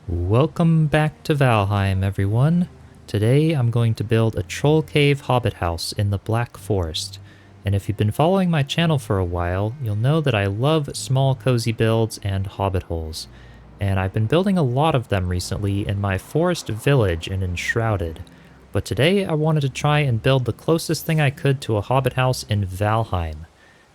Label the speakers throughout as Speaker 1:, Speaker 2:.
Speaker 1: Welcome back to Valheim, everyone. Today I'm going to build a troll cave hobbit house in the Black Forest. And if you've been following my channel for a while, you'll know that I love small cozy builds and hobbit holes. And I've been building a lot of them recently in my forest village in Enshrouded. But today I wanted to try and build the closest thing I could to a hobbit house in Valheim.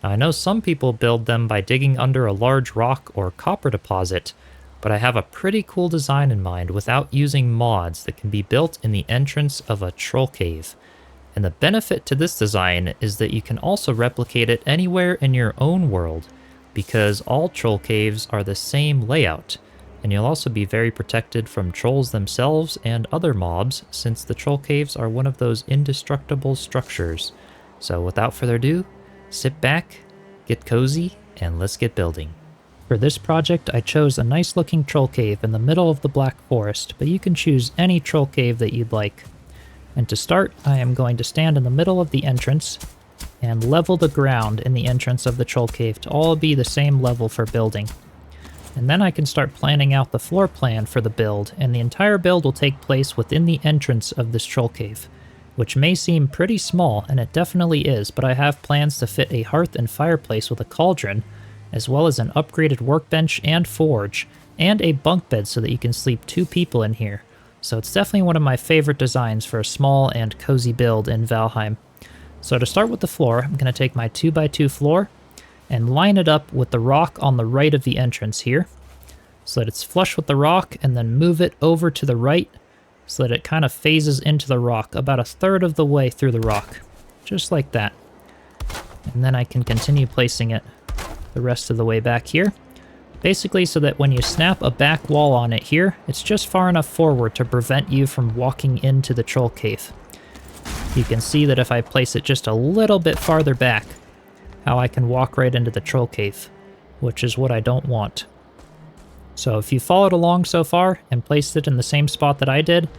Speaker 1: Now, I know some people build them by digging under a large rock or copper deposit, but I have a pretty cool design in mind without using mods that can be built in the entrance of a troll cave. And the benefit to this design is that you can also replicate it anywhere in your own world, because all troll caves are the same layout, and you'll also be very protected from trolls themselves and other mobs, since the troll caves are one of those indestructible structures. So without further ado, sit back, get cozy, and let's get building. For this project, I chose a nice looking troll cave in the middle of the Black Forest, but you can choose any troll cave that you'd like. And to start, I am going to stand in the middle of the entrance and level the ground in the entrance of the troll cave to all be the same level for building. And then I can start planning out the floor plan for the build, and the entire build will take place within the entrance of this troll cave, which may seem pretty small, and it definitely is, but I have plans to fit a hearth and fireplace with a cauldron, as well as an upgraded workbench and forge, and a bunk bed so that you can sleep 2 people in here. So it's definitely one of my favorite designs for a small and cozy build in Valheim. So to start with the floor, I'm going to take my 2x2 floor and line it up with the rock on the right of the entrance here, so that it's flush with the rock, and then move it over to the right so that it kind of phases into the rock about 1/3 of the way through the rock, just like that. And then I can continue placing it the rest of the way back here, basically so that when you snap a back wall on it here, it's just far enough forward to prevent you from walking into the troll cave. You can see that if I place it just a little bit farther back, how I can walk right into the troll cave, which is what I don't want. So if you followed along so far and placed it in the same spot that I did,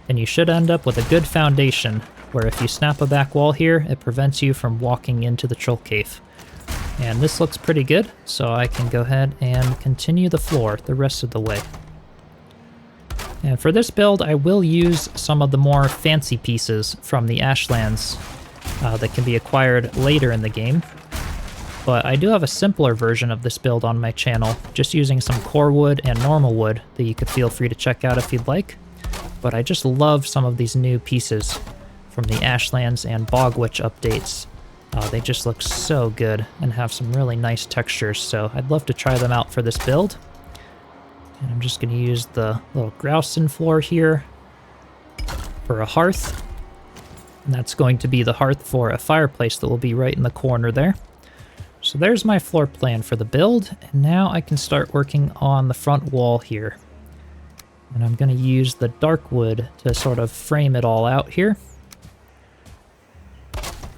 Speaker 1: then you should end up with a good foundation, where if you snap a back wall here, it prevents you from walking into the troll cave. And this looks pretty good, so I can go ahead and continue the floor the rest of the way. And for this build, I will use some of the more fancy pieces from the Ashlands that can be acquired later in the game. But I do have a simpler version of this build on my channel, just using some core wood and normal wood that you could feel free to check out if you'd like. But I just love some of these new pieces from the Ashlands and Bogwitch updates. They just look so good and have some really nice textures, so I'd love to try them out for this build. And I'm just going to use the little grouston floor here for a hearth. And that's going to be the hearth for a fireplace that will be right in the corner there. So there's my floor plan for the build, and now I can start working on the front wall here. And I'm going to use the dark wood to sort of frame it all out here.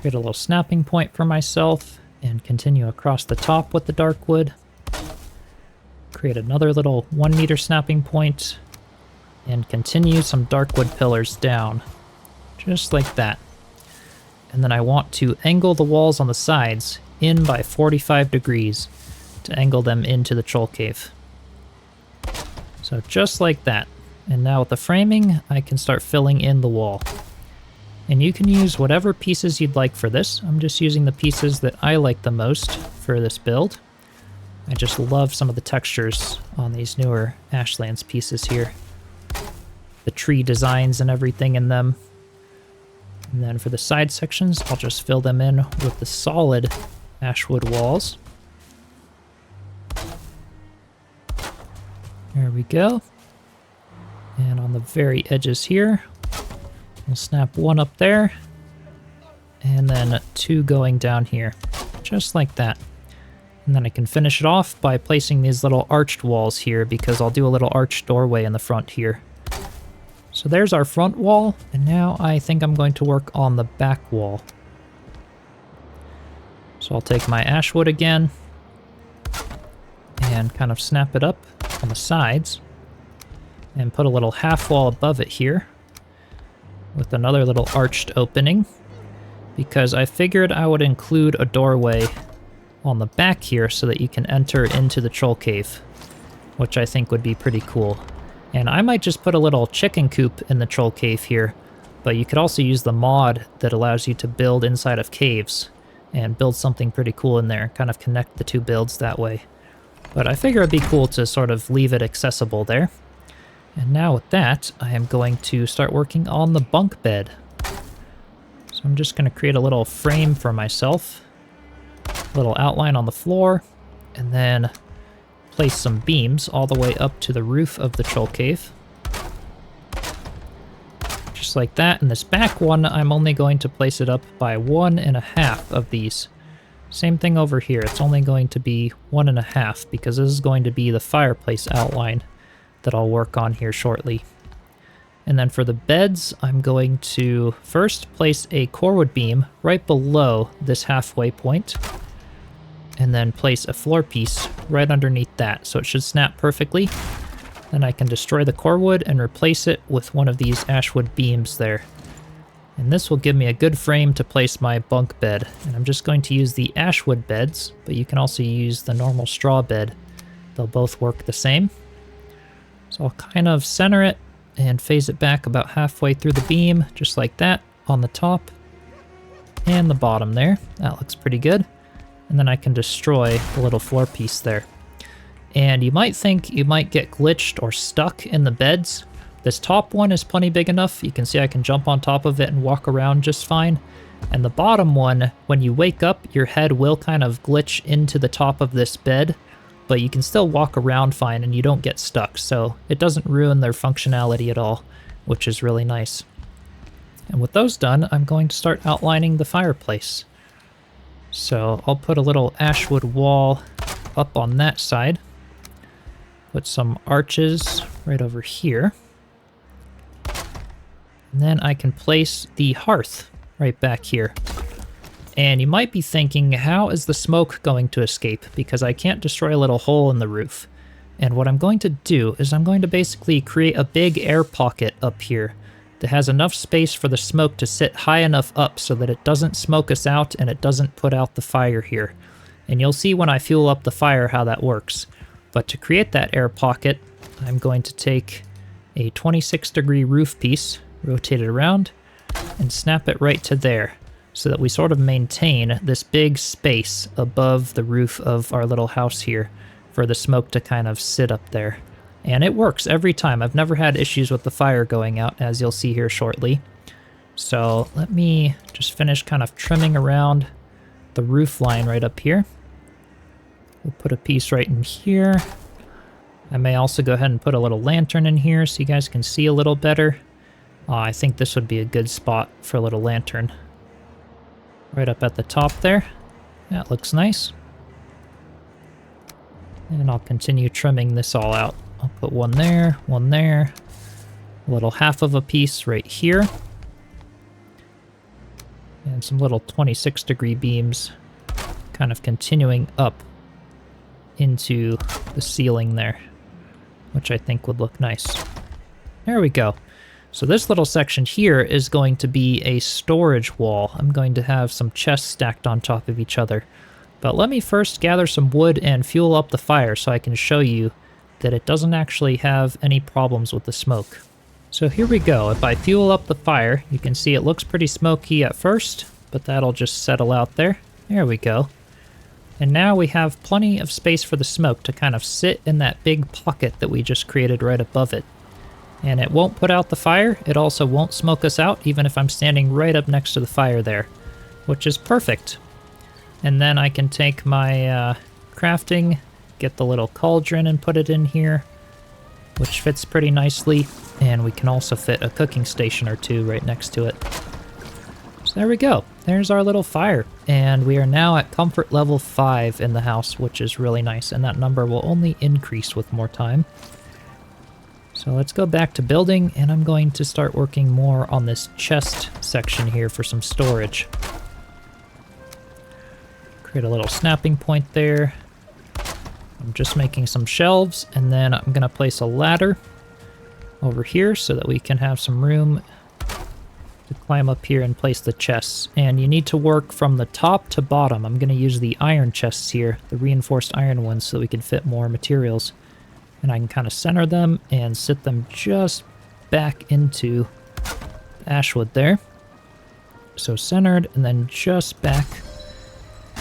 Speaker 1: Create a little snapping point for myself, and continue across the top with the dark wood. Create another little 1 meter snapping point, and continue some dark wood pillars down, just like that. And then I want to angle the walls on the sides in by 45 degrees to angle them into the troll cave. So just like that. And now with the framing, I can start filling in the wall. And you can use whatever pieces you'd like for this. I'm just using the pieces that I like the most for this build. I just love some of the textures on these newer Ashlands pieces here. The tree designs and everything in them. And then for the side sections, I'll just fill them in with the solid ashwood walls. There we go. And on the very edges here, we'll snap 1 up there, and then 2 going down here, just like that. And then I can finish it off by placing these little arched walls here, because I'll do a little arched doorway in the front here. So there's our front wall, and now I think I'm going to work on the back wall. So I'll take my ash wood again, and kind of snap it up on the sides, and put a little half wall above it here, with another little arched opening, because I figured I would include a doorway on the back here so that you can enter into the troll cave, which I think would be pretty cool. And I might just put a little chicken coop in the troll cave here, but you could also use the mod that allows you to build inside of caves and build something pretty cool in there, kind of connect the two builds that way. But I figure it'd be cool to sort of leave it accessible there. And now with that, I am going to start working on the bunk bed. So I'm just going to create a little frame for myself, a little outline on the floor, and then place some beams all the way up to the roof of the troll cave. Just like that. And this back one, I'm only going to place it up by 1.5 of these. Same thing over here. It's only going to be 1.5 because this is going to be the fireplace outline that I'll work on here shortly. And then for the beds, I'm going to first place a corewood beam right below this halfway point, and then place a floor piece right underneath that, so it should snap perfectly. Then I can destroy the corewood and replace it with one of these ashwood beams there. And this will give me a good frame to place my bunk bed. And I'm just going to use the ashwood beds, but you can also use the normal straw bed. They'll both work the same. So I'll kind of center it and phase it back about halfway through the beam, just like that, on the top and the bottom there. That looks pretty good. And then I can destroy the little floor piece there. And you might think you might get glitched or stuck in the beds. This top one is plenty big enough. You can see I can jump on top of it and walk around just fine. And the bottom one, when you wake up, your head will kind of glitch into the top of this bed, but you can still walk around fine and you don't get stuck. So it doesn't ruin their functionality at all, which is really nice. And with those done, I'm going to start outlining the fireplace. So I'll put a little ashwood wall up on that side. Put some arches right over here. And then I can place the hearth right back here. And you might be thinking, how is the smoke going to escape? Because I can't destroy a little hole in the roof. And what I'm going to do is I'm going to basically create a big air pocket up here that has enough space for the smoke to sit high enough up so that it doesn't smoke us out and it doesn't put out the fire here. And you'll see when I fuel up the fire how that works. But to create that air pocket, I'm going to take a 26-degree roof piece, rotate it around, and snap it right to there, so that we sort of maintain this big space above the roof of our little house here for the smoke to kind of sit up there. And it works every time. I've never had issues with the fire going out, as you'll see here shortly. So let me just finish kind of trimming around the roof line right up here. We'll put a piece right in here. I may also go ahead and put a little lantern in here so you guys can see a little better. I think this would be a good spot for a little lantern. Right up at the top there. That looks nice. And I'll continue trimming this all out. I'll put one there, a little half of a piece right here. And some little 26-degree beams kind of continuing up into the ceiling there, which I think would look nice. There we go. So this little section here is going to be a storage wall. I'm going to have some chests stacked on top of each other. But let me first gather some wood and fuel up the fire so I can show you that it doesn't actually have any problems with the smoke. So here we go. If I fuel up the fire, you can see it looks pretty smoky at first, but that'll just settle out there. There we go. And now we have plenty of space for the smoke to kind of sit in that big pocket that we just created right above it. And it won't put out the fire. It also won't smoke us out, even if I'm standing right up next to the fire there, which is perfect. And then I can take my crafting, get the little cauldron and put it in here, which fits pretty nicely. And we can also fit a cooking station or two right next to it. So there we go. There's our little fire. And we are now at comfort level 5 in the house, which is really nice. And that number will only increase with more time. So let's go back to building, and I'm going to start working more on this chest section here for some storage. Create a little snapping point there. I'm just making some shelves, and then I'm going to place a ladder over here so that we can have some room to climb up here and place the chests. And you need to work from the top to bottom. I'm going to use the iron chests here, the reinforced iron ones, so that we can fit more materials. And I can kind of center them and sit them just back into ashwood there. So centered, and then just back,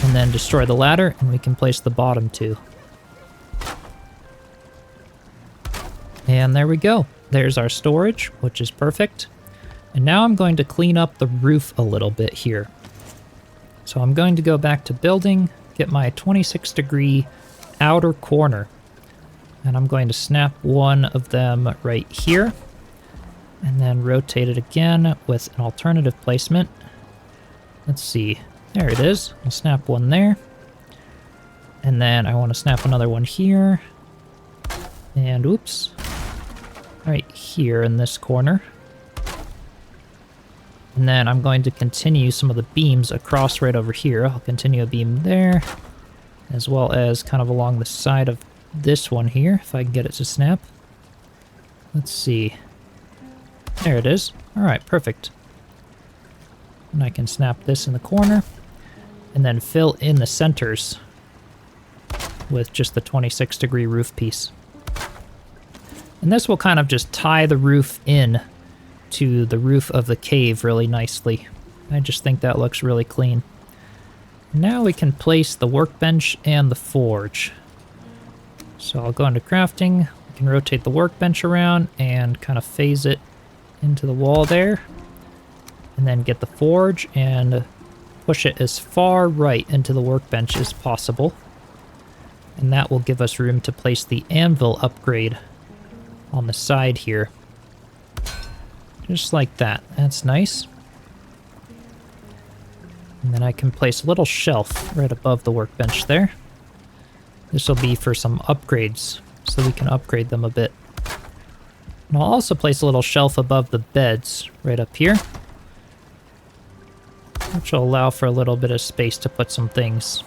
Speaker 1: and then destroy the ladder, and we can place the bottom two. And there we go. There's our storage, which is perfect. And now I'm going to clean up the roof a little bit here. So I'm going to go back to building, get my 26-degree outer corner, and I'm going to snap one of them right here, and then rotate it again with an alternative placement. Let's see, there it is. I'll snap one there. And then I want to snap another one here. And oops. Right here in this corner. And then I'm going to continue some of the beams across right over here. I'll continue a beam there, as well as kind of along the side of this one here, if I can get it to snap. Let's see. There it is. All right, perfect. And I can snap this in the corner, and then fill in the centers with just the 26-degree roof piece. And this will kind of just tie the roof in to the roof of the cave really nicely. I just think that looks really clean. Now we can place the workbench and the forge. So I'll go into crafting, we can rotate the workbench around and kind of phase it into the wall there. And then get the forge and push it as far right into the workbench as possible. And that will give us room to place the anvil upgrade on the side here. Just like that. That's nice. And then I can place a little shelf right above the workbench there. This will be for some upgrades, so we can upgrade them a bit. And I'll also place a little shelf above the beds right up here, which will allow for a little bit of space to put some things.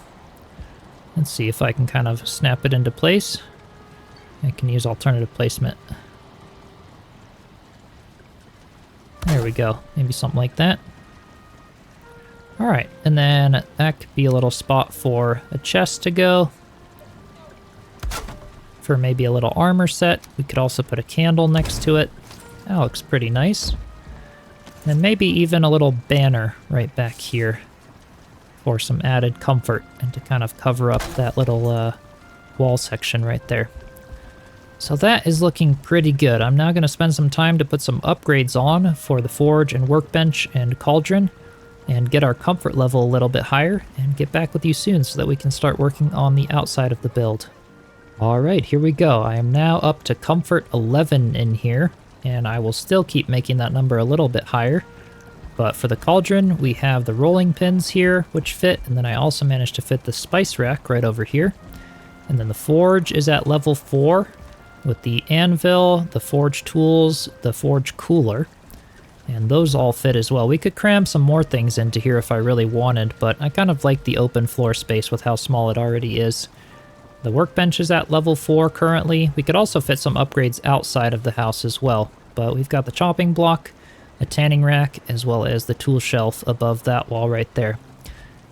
Speaker 1: Let's see if I can kind of snap it into place. I can use alternative placement. There we go. Maybe something like that. Alright, and then that could be a little spot for a chest to go. For maybe a little armor set. We could also put a candle next to it. That looks pretty nice. And maybe even a little banner right back here for some added comfort and to kind of cover up that little wall section right there. So that is looking pretty good. I'm now going to spend some time to put some upgrades on for the forge and workbench and cauldron and get our comfort level a little bit higher and get back with you soon so that we can start working on the outside of the build. Alright, here we go. I am now up to comfort 11 in here, and I will still keep making that number a little bit higher. But for the cauldron, we have the rolling pins here, which fit, and then I also managed to fit the spice rack right over here. And then the forge is at level 4, with the anvil, the forge tools, the forge cooler, and those all fit as well. We could cram some more things into here if I really wanted, but I kind of like the open floor space with how small it already is. The workbench is at level 4 currently. We could also fit some upgrades outside of the house as well, but we've got the chopping block, a tanning rack, as well as the tool shelf above that wall right there.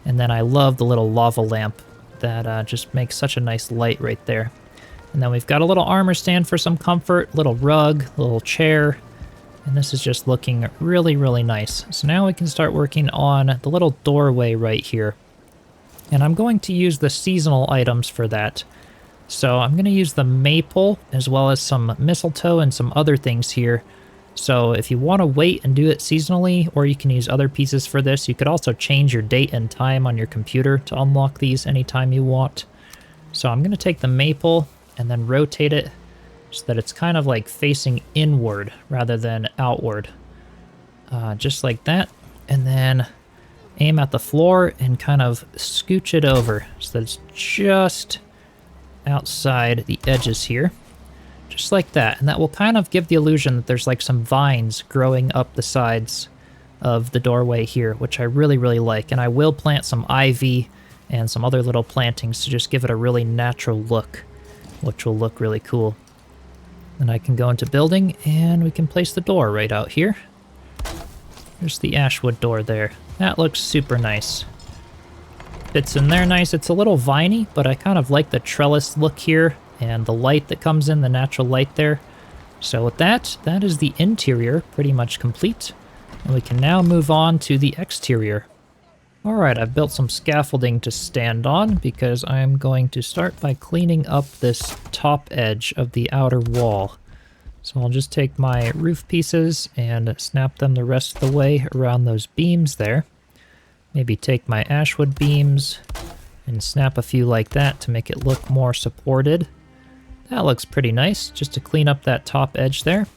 Speaker 1: And then I love the little lava lamp that just makes such a nice light right there. And then we've got a little armor stand for some comfort, little rug, little chair, and this is just looking really, really nice. So now we can start working on the little doorway right here. And I'm going to use the seasonal items for that. So I'm going to use the maple as well as some mistletoe and some other things here. So if you want to wait and do it seasonally, or you can use other pieces for this, you could also change your date and time on your computer to unlock these anytime you want. So I'm going to take the maple and then rotate it so that it's kind of like facing inward rather than outward. Just like that. And then aim at the floor and kind of scooch it over so that it's just outside the edges here. Just like that. And that will kind of give the illusion that there's like some vines growing up the sides of the doorway here, which I really, really like. And I will plant some ivy and some other little plantings to just give it a really natural look, which will look really cool. Then I can go into building and we can place the door right out here. There's the ashwood door there. That looks super nice. Fits in there nice. It's a little viney, but I kind of like the trellis look here and the light that comes in, the natural light there. So with that, that is the interior pretty much complete. And we can now move on to the exterior. Alright, I've built some scaffolding to stand on because I'm going to start by cleaning up this top edge of the outer wall. So I'll just take my roof pieces and snap them the rest of the way around those beams there. Maybe take my ashwood beams and snap a few like that to make it look more supported. That looks pretty nice, just to clean up that top edge there.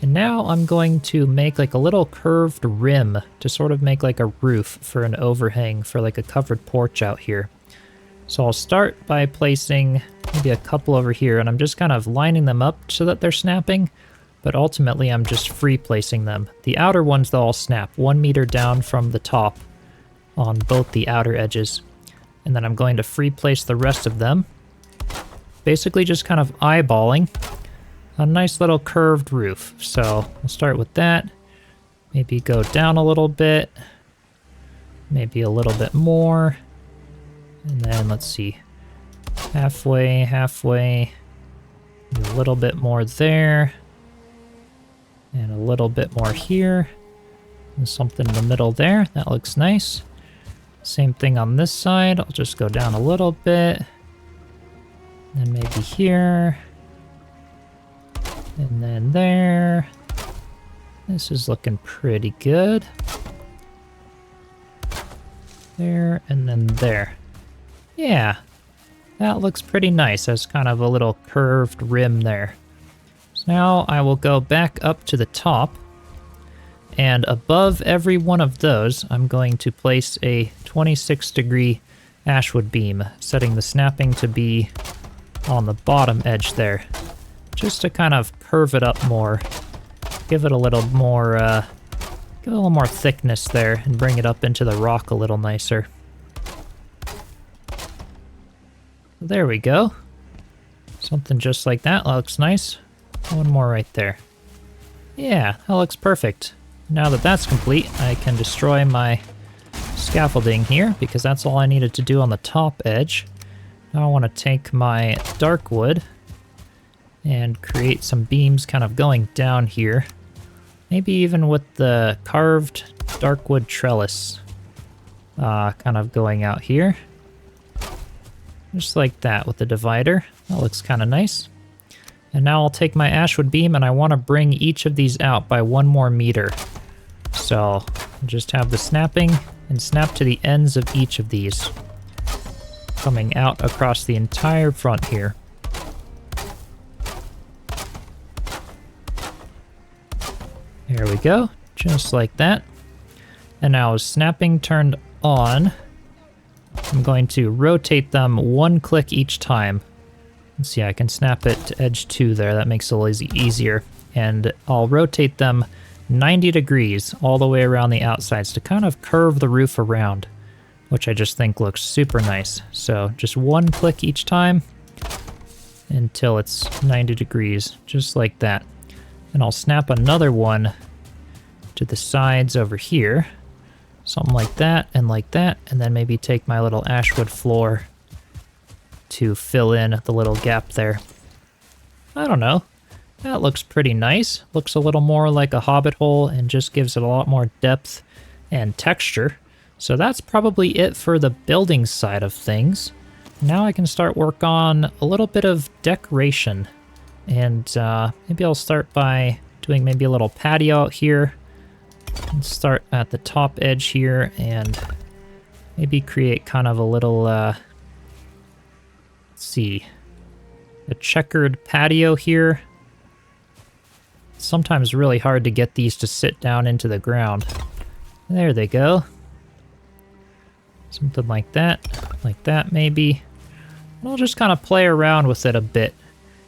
Speaker 1: And now I'm going to make like a little curved rim to sort of make like a roof for an overhang for like a covered porch out here. So I'll start by placing maybe a couple over here, and I'm just kind of lining them up so that they're snapping, but ultimately I'm just free placing them. The outer ones, they'll all snap 1 meter down from the top on both the outer edges. And then I'm going to free place the rest of them. Basically just kind of eyeballing a nice little curved roof. So we'll start with that. Maybe go down a little bit. Maybe a little bit more. And then let's see. Halfway, halfway. Maybe a little bit more there. And a little bit more here. And something in the middle there. That looks nice. Same thing on this side. I'll just go down a little bit. And maybe here. And then there. This is looking pretty good. There, and then there. Yeah, that looks pretty nice as kind of a little curved rim there. So now I will go back up to the top. And above every one of those, I'm going to place a 26-degree ashwood beam, setting the snapping to be on the bottom edge there, just to kind of curve it up more, give it a little more thickness there, and bring it up into the rock a little nicer. There we go. Something just like that looks nice. One more right there. Yeah, that looks perfect. Now that that's complete, I can destroy my scaffolding here because that's all I needed to do on the top edge. Now I want to take my dark wood and create some beams kind of going down here. Maybe even with the carved dark wood trellis kind of going out here. Just like that with the divider. That looks kind of nice. And now I'll take my ashwood beam and I want to bring each of these out by 1 more meter. So I'll just have the snapping and snap to the ends of each of these, coming out across the entire front here. There we go, just like that. And now with snapping turned on, I'm going to rotate them 1 click each time. Let's see, I can snap it to edge 2 there, that makes it a little easier. And I'll rotate them 90 degrees all the way around the outsides to kind of curve the roof around, which I just think looks super nice. So just 1 click each time until it's 90 degrees, just like that. And I'll snap another one to the sides over here, something like that, and then maybe take my little ashwood floor to fill in the little gap there. I don't know. That looks pretty nice. Looks a little more like a Hobbit hole and just gives it a lot more depth and texture. So that's probably it for the building side of things. Now I can start work on a little bit of decoration. And maybe I'll start by doing maybe a little patio out here. And start at the top edge here and maybe create kind of a little, let's see, a checkered patio here. It's sometimes really hard to get these to sit down into the ground. There they go. Something like that maybe. And I'll just kind of play around with it a bit,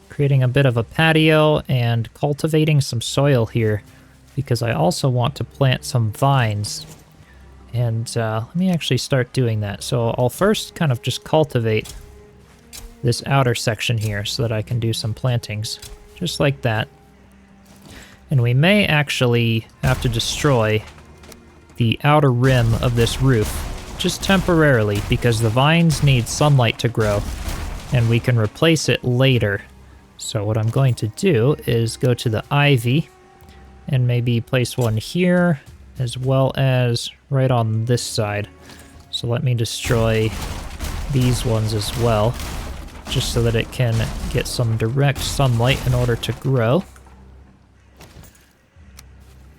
Speaker 1: creating a bit of a patio and cultivating some soil here, because I also want to plant some vines. And let me actually start doing that. So I'll first kind of just cultivate this outer section here so that I can do some plantings, just like that. And we may actually have to destroy the outer rim of this roof, just temporarily, because the vines need sunlight to grow. and we can replace it later. So what I'm going to do is go to the ivy and maybe place one here as well as right on this side. So let me destroy these ones as well, just so that it can get some direct sunlight in order to grow.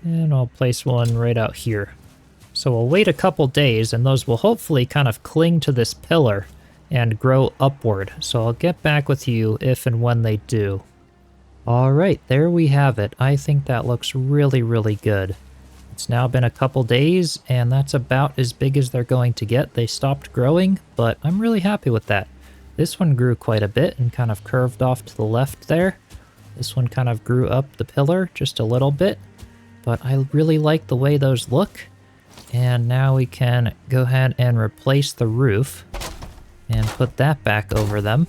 Speaker 1: And I'll place one right out here. So we'll wait a couple days and those will hopefully kind of cling to this pillar and grow upward. So I'll get back with you if and when they do. Alright, there we have it. I think that looks really, really good. It's now been a couple days, and that's about as big as they're going to get. They stopped growing, but I'm really happy with that. This one grew quite a bit and kind of curved off to the left there. This one kind of grew up the pillar just a little bit, but I really like the way those look. And now we can go ahead and replace the roof and put that back over them.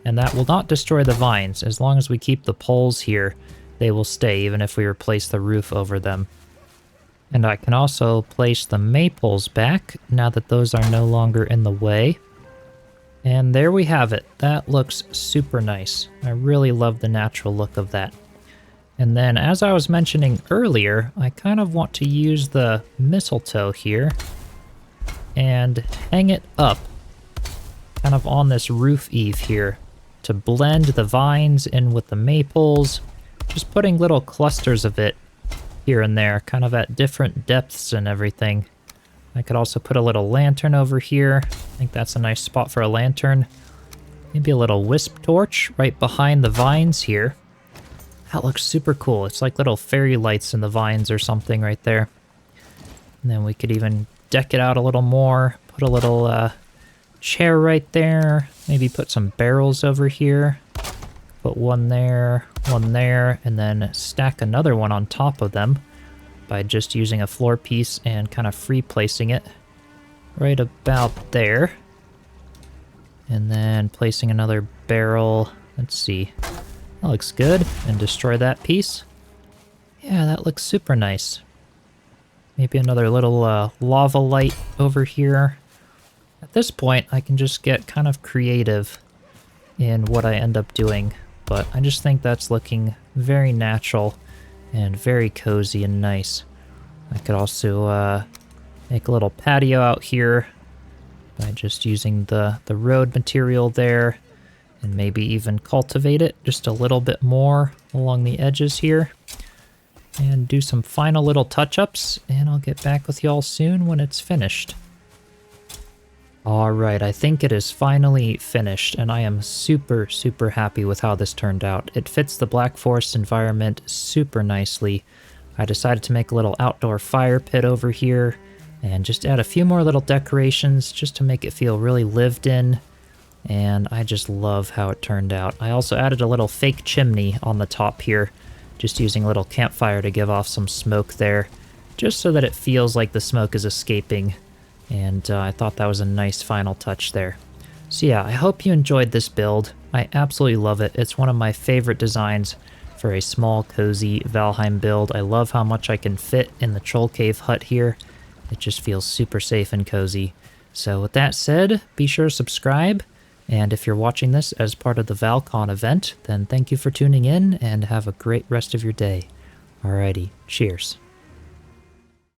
Speaker 1: And that will not destroy the vines. As long as we keep the poles here, they will stay even if we replace the roof over them. And I can also place the maples back now that those are no longer in the way. And there we have it. That looks super nice. I really love the natural look of that. And then, as I was mentioning earlier, I kind of want to use the mistletoe here and hang it up kind of on this roof eave here to blend the vines in with the maples, just putting little clusters of it here and there, kind of at different depths and everything. I could also put a little lantern over here. I think that's a nice spot for a lantern. Maybe a little wisp torch right behind the vines here. That looks super cool. It's like little fairy lights in the vines or something right there. And then we could even deck it out a little more. Put a little chair right there. Maybe put some barrels over here. Put one there, and then stack another one on top of them by just using a floor piece and kind of free placing it right about there. And then placing another barrel. Let's see. That looks good. And destroy that piece. Yeah, that looks super nice. Maybe another little lava light over here. At this point, I can just get kind of creative in what I end up doing. But I just think that's looking very natural and very cozy and nice. I could also make a little patio out here by just using the road material there, and maybe even cultivate it just a little bit more along the edges here, and do some final little touch-ups, and I'll get back with y'all soon when it's finished. Alright, I think it is finally finished, and I am super, super happy with how this turned out. It fits the Black Forest environment super nicely. I decided to make a little outdoor fire pit over here, and just add a few more little decorations just to make it feel really lived in, and I just love how it turned out. I also added a little fake chimney on the top here, just using a little campfire to give off some smoke there, just so that it feels like the smoke is escaping. And I thought that was a nice final touch there. So yeah, I hope you enjoyed this build. I absolutely love it. It's one of my favorite designs for a small, cozy Valheim build. I love how much I can fit in the Troll Cave hut here. It just feels super safe and cozy. So with that said, be sure to subscribe. And if you're watching this as part of the ValCon event, then thank you for tuning in and have a great rest of your day. Alrighty, cheers.